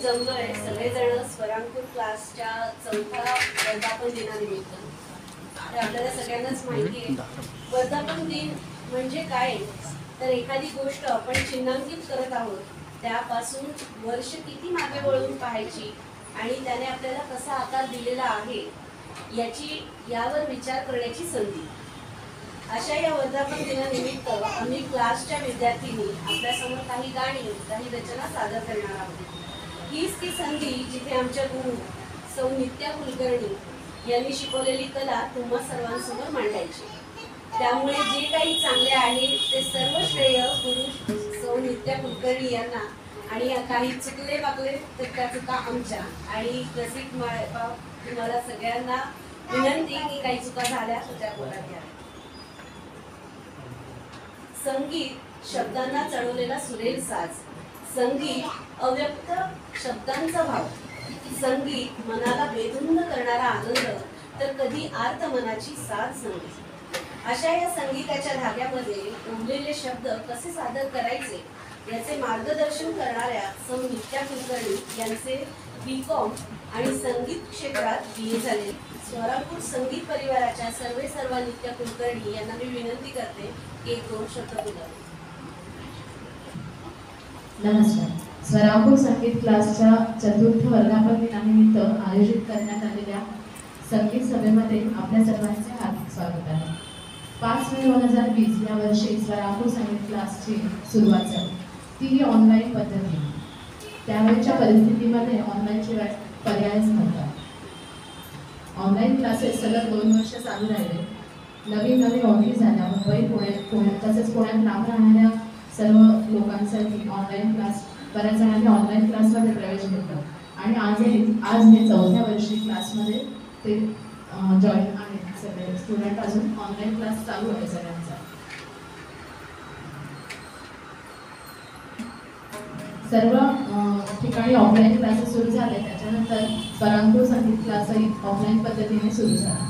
जमलोय सगळेजण स्वरांकुर क्लासच्या चौथा वर्धापन दिनानिमित्त. तर आपल्याला सगळ्यांनाच माहिती आहे वर्धापन दिन म्हणजे काय, तर एखादी गोष्ट आपण चिन्हांकित करत आहोत त्यापासून वर्ष किती मागे वळून पाहायची आणि त्याने आपल्याला कसा आकार दिलेला आहे यावर विचार करण्याची संधी. अशा या वर्धापन दिनानिमित्त आम्ही क्लासच्या विद्यार्थ्यांनी आपल्यासमोर काही गाणी काही रचना सादर करणार आहोत. हीच ती संधी जिथे आमच्या गुरु सौ नित्या कुलकर्णी यांनी शिकवलेली कला तुम्हा सर्वांसमोर मांडायची. त्यामुळे जे काही चांगले आहे ते सर्व श्रेय गुरु सौ नित्या कुलकर्णी यांना, आणि काही चुकले वाकले तर त्या चुका आमच्या. आणि रसिक तुम्हाला सगळ्यांना विनंती की काही चुका झाल्या तर त्या पोटात घ्या. संगीत शब्दांना चढवलेला सुरेल साज, संगीत अव्यक्त शब्दांचा भाव, संगीत मनाला बेधुंद करणारा आनंद, तर कधी आर्त मनाची साथ संगीत. अशा या संगीताच्या धाग्यामध्ये उमलेले शब्द कसे सादर करायचे याचे मार्गदर्शन करणाऱ्या सौ नित्या कुलकर्णी यांचे B.Com आणि संगीत क्षेत्रात BA झाले स्वरांकुर संगीत परिवाराच्या सर्व नित्या कुलकर्णी यांना मी विनंती करते की एक दोन शब्द बोलावे. नमस्कार. स्वरांकुर संगीत क्लासच्या चतुर्थ वर्धापन दिनानिमित्त आयोजित करण्यात आलेल्या संगीत सभेमध्ये आपल्या सर्वांचे हार्दिक स्वागत आहे. 5 मे 2020 या वर्षी स्वरांकुर संगीत क्लासची सुरुवात झाली, ती ऑनलाईन पद्धतीने. त्यावेळच्या परिस्थितीमध्ये ऑनलाईन शिवाय पर्यायच नव्हता. ऑनलाईन क्लासेस सलग 2 वर्ष चालू राहिले. नवीन ओळखी झाल्या. मुंबई पुणे तसेच पुण्यात लांब राहणाऱ्या सर्व लोकांसाठी ऑनलाईन क्लास, बऱ्याच जणांनी ऑनलाईन क्लासमध्ये प्रवेश घेतला आणि आज हे 4थ्या वर्षी क्लासमध्ये ते जॉईन आहेत. सगळे स्टुडंट अजून ऑनलाईन क्लास चालू आहे सगळ्यांचा. सर्व ठिकाणी ऑफलाईन क्लासेस सुरू झाले. त्याच्यानंतर स्वरांकुर संगीत क्लासही ऑफलाईन पद्धतीने सुरू झाला.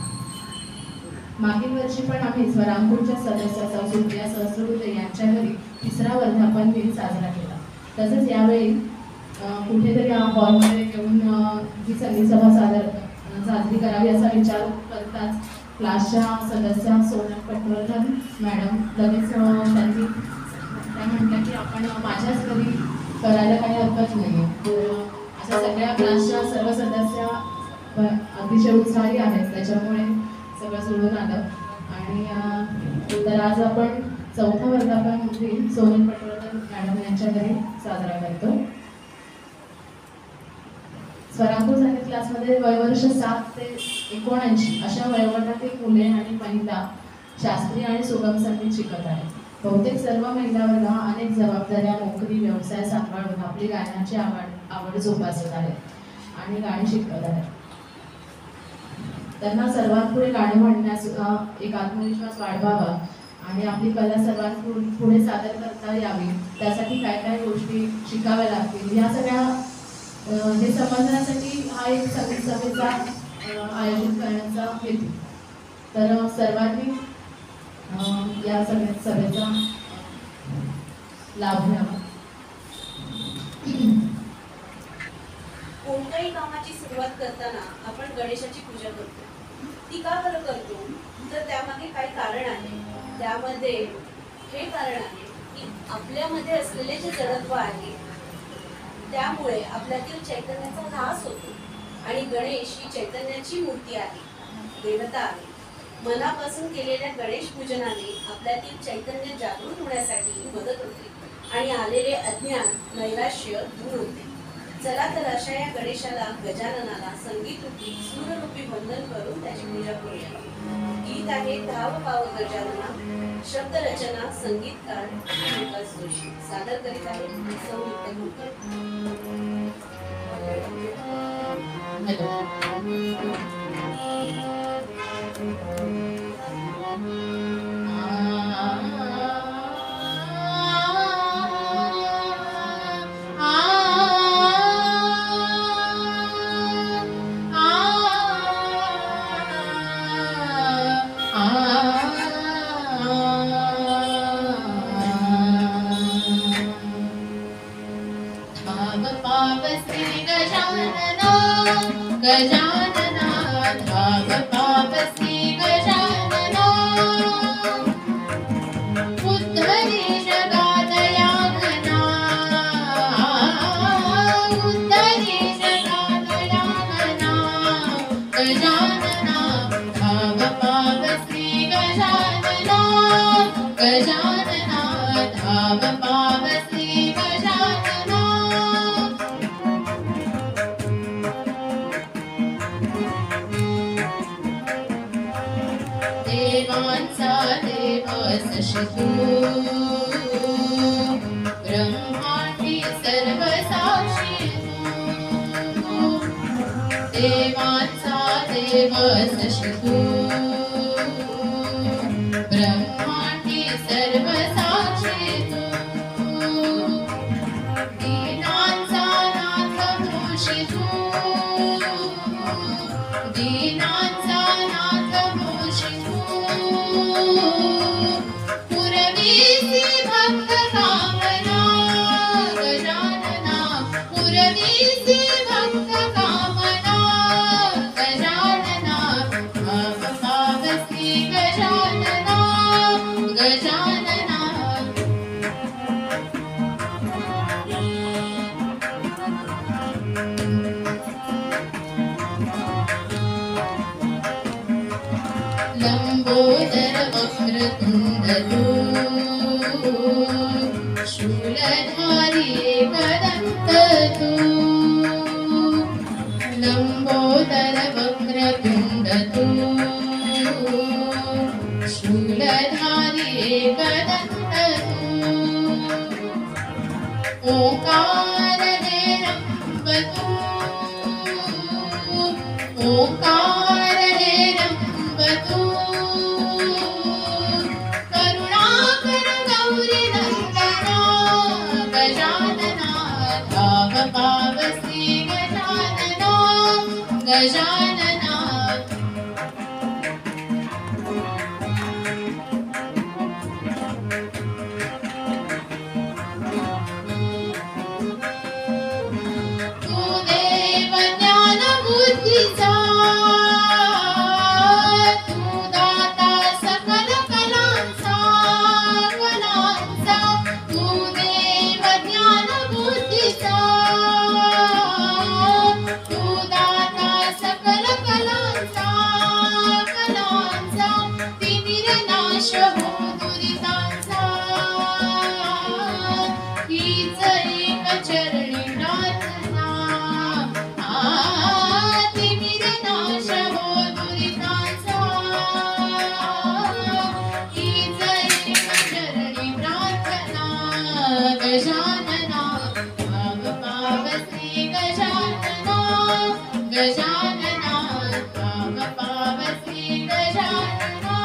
मागील वर्षी पण आम्ही स्वरांकुरच्या सदस्य सौ सुप्रिया सहस्रबुद्धे यांच्या घरी 3रा वर्धापन दिन साजरा केला. तसेच यावेळी कुठेतरी हॉलमध्ये येऊन ही संगीत सभा साजरी करावी असा विचार करताच क्लासच्या सदस्या सोनल पटवर्धन मॅडम लगेच त्या म्हटल्या की आपण माझ्याच घरी करायला काही हरकत नाही. अशा सगळ्या क्लासच्या सर्व सदस्य अतिशय उत्साही आहेत. त्याच्यामुळे सगळं जुळून आलं आणि तर आज आपण 4था वर्धापन दिन सोनल पटवर्धन मॅडम यांच्या घरी साजरा करतो. स्वरांकुर संगीत क्लासमध्ये वयवर्ष 7 ते 79 अशा वयोगटातील मुले आणि महिला शास्त्रीय आणि सुगम संगीत शिकत आहेत. बहुतेक सर्व महिला वर्ग अनेक जबाबदाऱ्या, नोकरी, व्यवसाय सांभाळून आपली गायनाची आवड जोपासत आहेत आणि गाणी शिकत आहेत. त्यांना सर्वात पुढे गाणे म्हणण्यास एक आत्मविश्वास वाढवावा आणि आपली कला सर्वात पुढे सादर करता यावी, त्यासाठी काय काय गोष्टी शिकाव्या लागतील, या सगळ्या हे समजण्यासाठी हा एक संगीत सभेचा आयोजित करण्याचा हेतू. तर सर्वांनी या संगीत सभेचा लाभ घ्यावा. कोणत्याही कामाची सुरुवात करताना आपण गणेशाची पूजा करतो. ती का बरं करतो, तर त्यामागे काही कारण आहे. त्यामध्ये हे कारण आहे की आपल्यामध्ये असलेले जे जडत्व आहे त्यामुळे आपल्यातील चैतन्याचा ऱ्हास होतो आणि गणेश ही चैतन्याची मूर्ती आहे, देवता आहे. मनापासून केलेल्या गणेश पूजनाने आपल्यातील चैतन्य जागृत होण्यासाठी मदत होते आणि आलेले अज्ञान नैराश्य दूर होते. चला तर अशा या गणेशाला, गजाननाला संगीतरूपी सूररूपी वंदन करून त्याची पूजा करूया. गीत आहे धाव पाव गजानना, शब्द रचना संगीतकार विकास जोशी. सादर करीत आहे सौ नित्या कुलकर्णी. पाव पाव श्री गजानना धाव पाव श्री गजानना उद्धरी जगादया घना उद्धरी जगादया घना गजानना धाव पाव श्री गजानना गजानना धाव पाव श्री गजानना देवांचा देव असशी तू ब्रह्मांडी सर्व साक्षी तू देवांचा देव असशी तू ब्रह्मांडी सर्व साक्षी तू दीनांचा नाथ मोशी तू दीनांचा नाथ मोशी तू पुरवीसी भक्त कामना गजानना पुरवीसी भक्त कामना गजानना भाव पाव श्री गजानना गजानना लंबोदर वक्रतुंड तू शूलधारी एकदंत तू लंबोदर वक्रतुंड तू शूलधारी एकदंत तू ओंकार निरंब तू ओंकार निरंब तू करुणाकर गौरी नंदना गजानना धाव पाव श्री गजानना गजानना तू देव ज्ञान बुद्धीचा तू दाता सकल कलांचा कलांचा तू देव ज्ञान बुद्धीचा तू दाता सकल कलांचा कलांचा तिमिर नाश हो दुरितांचा हीच एक चरणी प्रार्थना तिमिर नाश हो दुरितांचा हीच एक चरणी प्रार्थना गजानना भाव पाव श्री गजानना गजानना भाव पाव श्री गजानना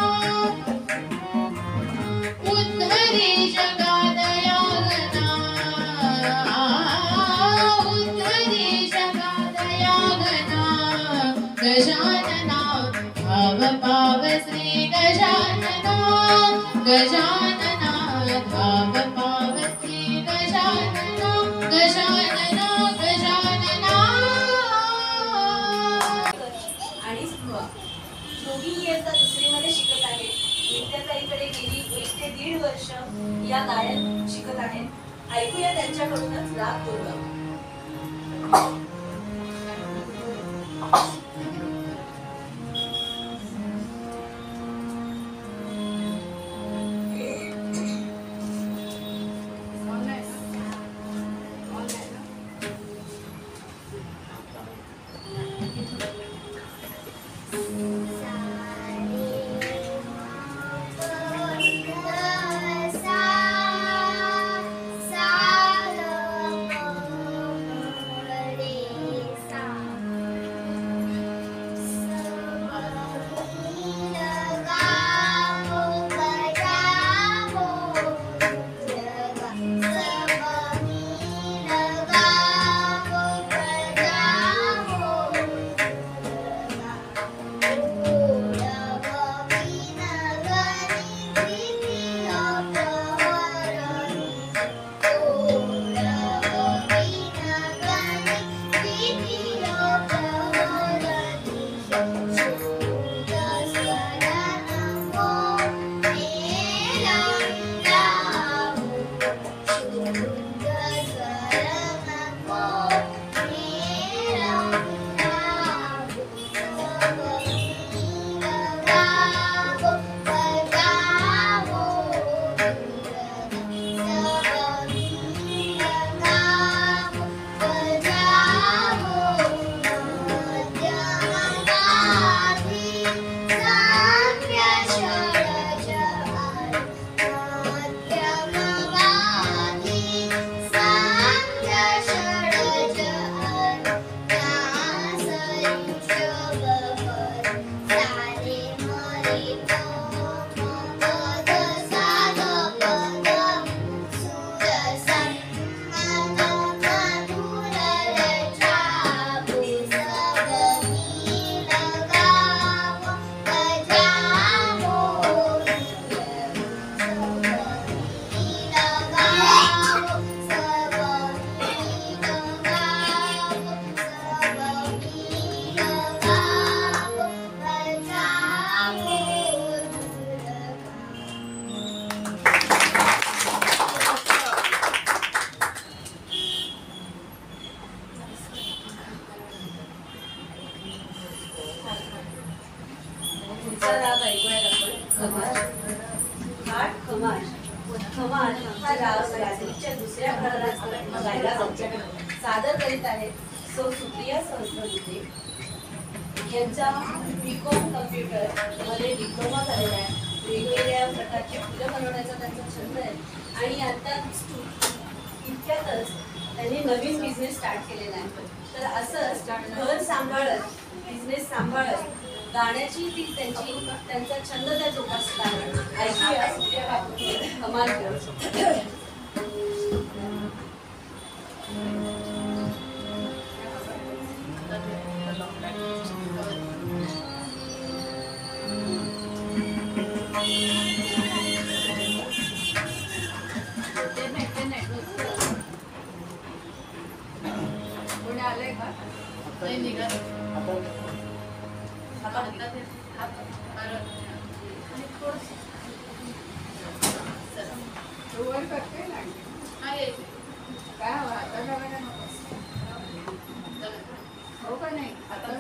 उद्धरी जगादया घना उद्धरी जगादया घना गजानना भाव पाव श्री गजानना गजानना भाव पाव श्री गजानना गजानना गजानना आणि स्पृहा दोघी इयत्ता दुसरीमध्ये शिकत आहेत. नित्याताईकडे गेली 1 ते 1.5 वर्ष या गायन शिकत आहेत. ऐकूया त्यांच्याकडूनच राग दुर्गा. सा हा रात्रीच्या दुसऱ्या प्रहरात सादर करीत आहेत सौ सुप्रिया सहस्रबुद्धे यांचा बीकॉम कम्प्युटर मध्ये डिप्लोमा झालेला आहे. वेगवेगळ्या प्रकारची फुलं बनवण्याचा त्यांचा छंद आहे आणि आता इतक्यातच त्यांनी नवीन बिझनेस स्टार्ट केलेला आहे. तर असंच घर सांभाळत बिझनेस सांभाळत गाण्याची ती त्यांचा छंद त्या जोपासला ऐकूया सुप्रिया काकूंची कमाल करू. आलंय का नाही निघा काय हवं आता जायला नको हो का नाही आता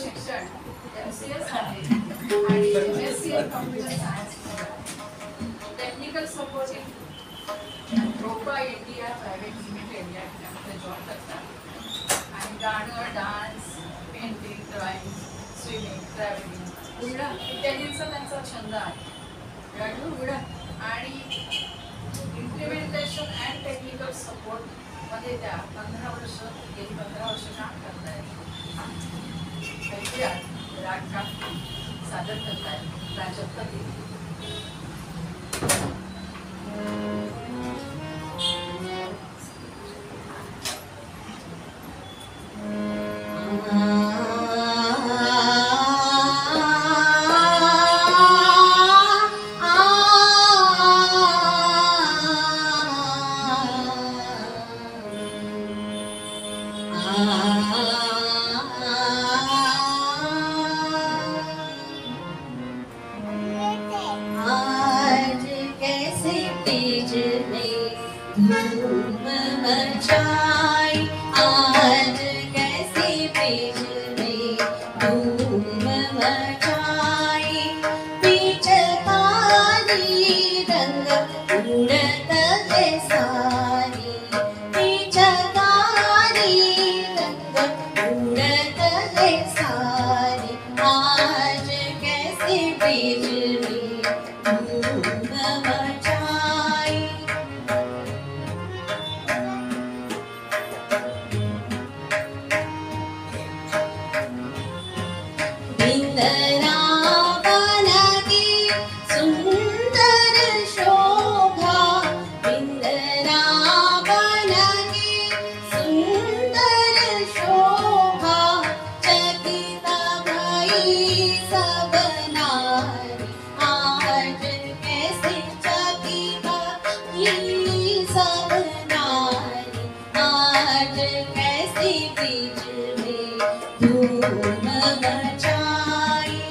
शिक्षण MCS आहे आणि MSc computer science technical supporting रोपा इंडिया प्रायव्हेट लिमिटेड या ठिकाणी जॉब करतात आणि गाणं dance painting drawing swimming travelling उडण इत्यादींचा त्यांचा छंद आहे. उडण आणि इम्प्लिमेंटेशन अँड टेक्निकल सपोर्ट मध्ये त्या 15 वर्ष काम करत आहेत. राग काफी सादर करतायत प्राजक्ता देवी. बीज में धूम मचाई, आज कैसे बीज में धूम मचाई। पिचकारी रंग उड़त है सारी, पिचकारी रंग उड़त है सारी, आज कैसे बीज में धूम मचाई। बिंदरा बना के सुंदर शोभा, बिंदरा बना के सुंदर शोभा, चकिता भई सब नारी, आज कैसे चकिता भई सब नारी, आज कैसे बीच में धूम मचाई।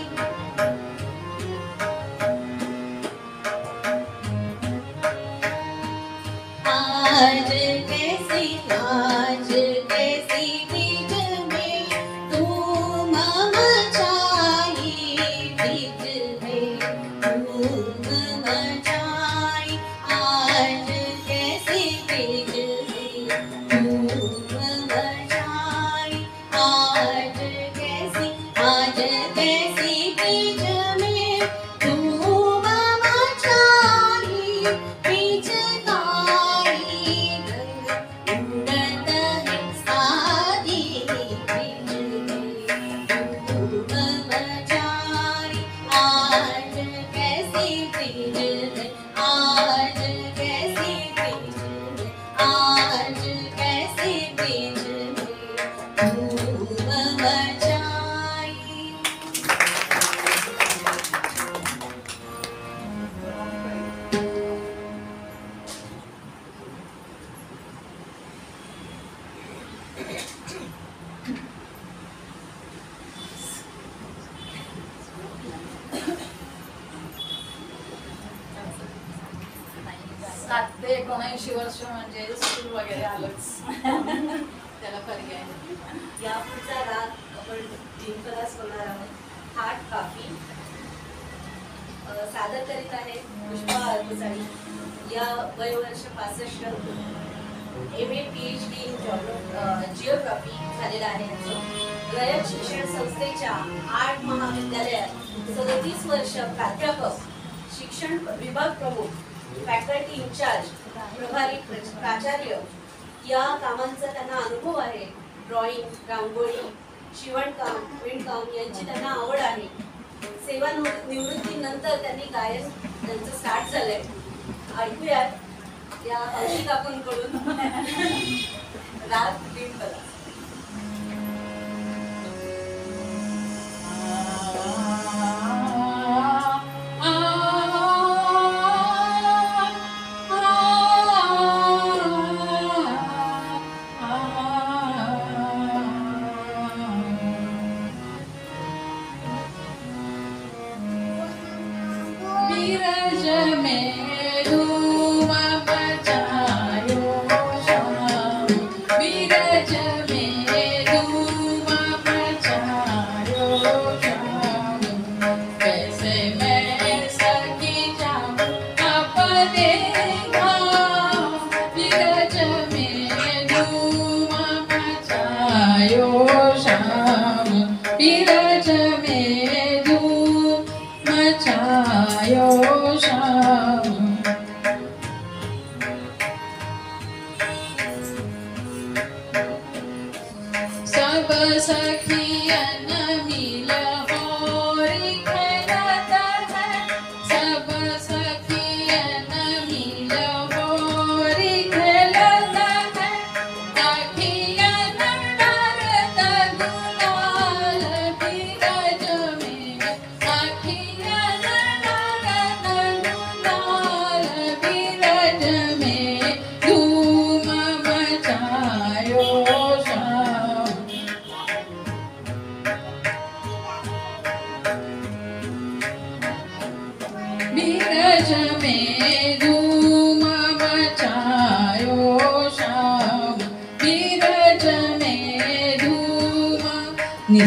आज कैसी बीज में धूम मचाई, बीज में धूम मचाई। आज कैसी बीज में धूम मचाई, आज कैसी बीज में धूम मचाई। पिचकारी रंग उड़त है सारी, बीज में धूम मचाई। आज कैसी बीज में, आज कैसी बीज में, आज कैसी बीज में धूम मचाई। सात ते 79 वर्ष म्हणजे स्कूल वगैरे आलंच त्याला पर्याय नाही. या पुढचा राग आपण जिंकलाच होणार आहोत. हाट काफी सादर करीत आहे पुष्पा अल्पसाळी. या वयवर्ष 65, MA PhD इन जिओग्राफी झालेला आहे यांचं. रयत शिक्षण संस्थेच्या 8 महाविद्यालयात 37 वर्ष प्राध्यापक, शिक्षण विभाग प्रमुख, फॅकल्टी इन्चार्ज, प्रभारी प्राचार्य या कामांचा त्यांना अनुभव आहे. ड्रॉइंग, रांगोळी, शिवणकाम, विणकाम यांची त्यांना आवड आहे. सेवानिवृत्तीनंतर त्यांनी गायन त्यांचं स्टार्ट झालंय. ऐकूयात या हौशी काकूंकडून राग बिनकला. बीरज में धूम मचायो श्याम, बीरज में धूम मचायो श्याम। कैसे मैं सखी जाऊं अपने गाँव, बीरज में धूम मचायो श्याम, बीरज में धूम मचायो श्याम। सब सखियन मिल होरी खेलत है, सब सखियन मिल होरी खेलत है। सखियन डरत गुलाल बीरज में, सखियन डरत गुलाल बीरज में धूम मचायो श्याम। बीरज में धूम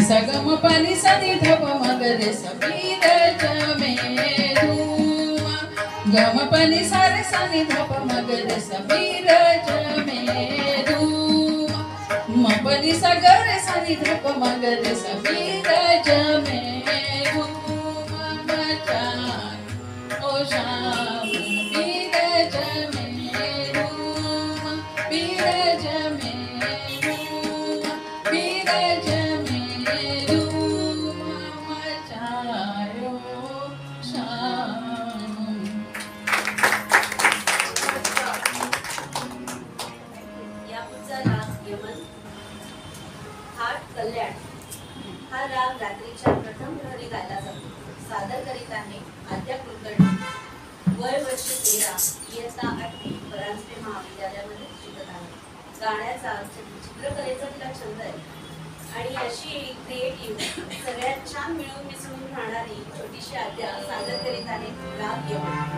सा ग म प नि सा नि ध प म ग रे सा बीरज में धूमा ग म प नि सा रे सा नि ध प म ग रे सा बीरज में धूमा म प नि सा ग रे सा नि ध प म ग रे सा बीरज में धूमा मचाए ओ श्याम बीरज में धूमा बीरज में धूमा बीरज में धूमा मचायो श्याम. या पुढचा राग यमन. हा कल्याण. हा राग रात्रीच्या प्रथम प्रहरी गायला जातो. सादर करीत आहे आद्या कुलकर्णी. वय वर्ष 13, इयत्ता 8वी, परांजपे महाविद्यालयामध्ये शिकत आहे. गाण्याचा चित्रकलेचा तिला छंद आहे आणि अशी क्रिएटिव्ह सगळ्यात छान मिळून मिसळून राहणारी छोटीशी आद्या सादर करीत आहे राग यमन.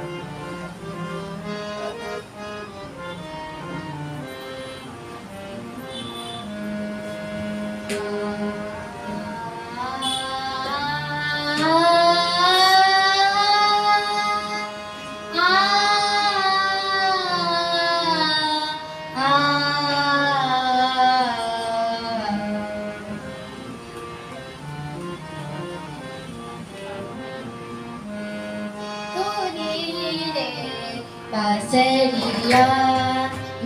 बासरिया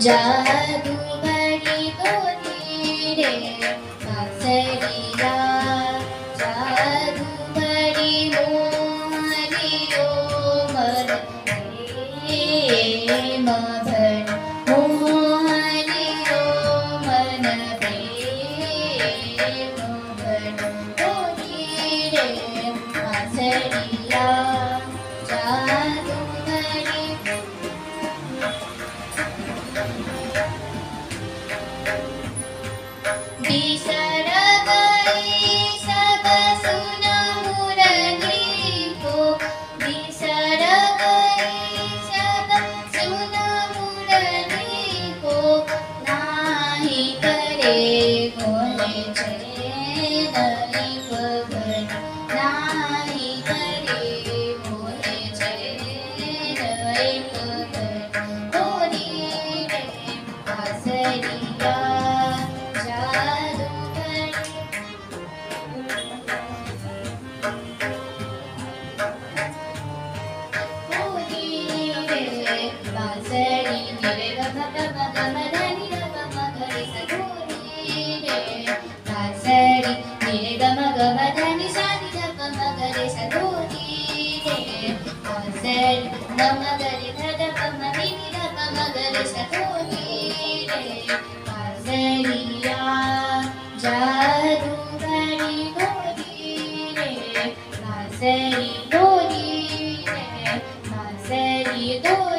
जादू भरी तोरी रे बासरिया जादू भरी मोहरियो मन प्रेम भर मोहरियो मन प्रेम भर तोरी रे बासरिया जादू बिसर गई सब सुन मुरली को बिसर गई सब सुन मुरली को नाही करे मोहे चैन पवन नाही करे मोहे चैन पवन होरी रे बासरिया जादू भरी डोरी रे बांसुरी डोरी रे बांसुरी डोरी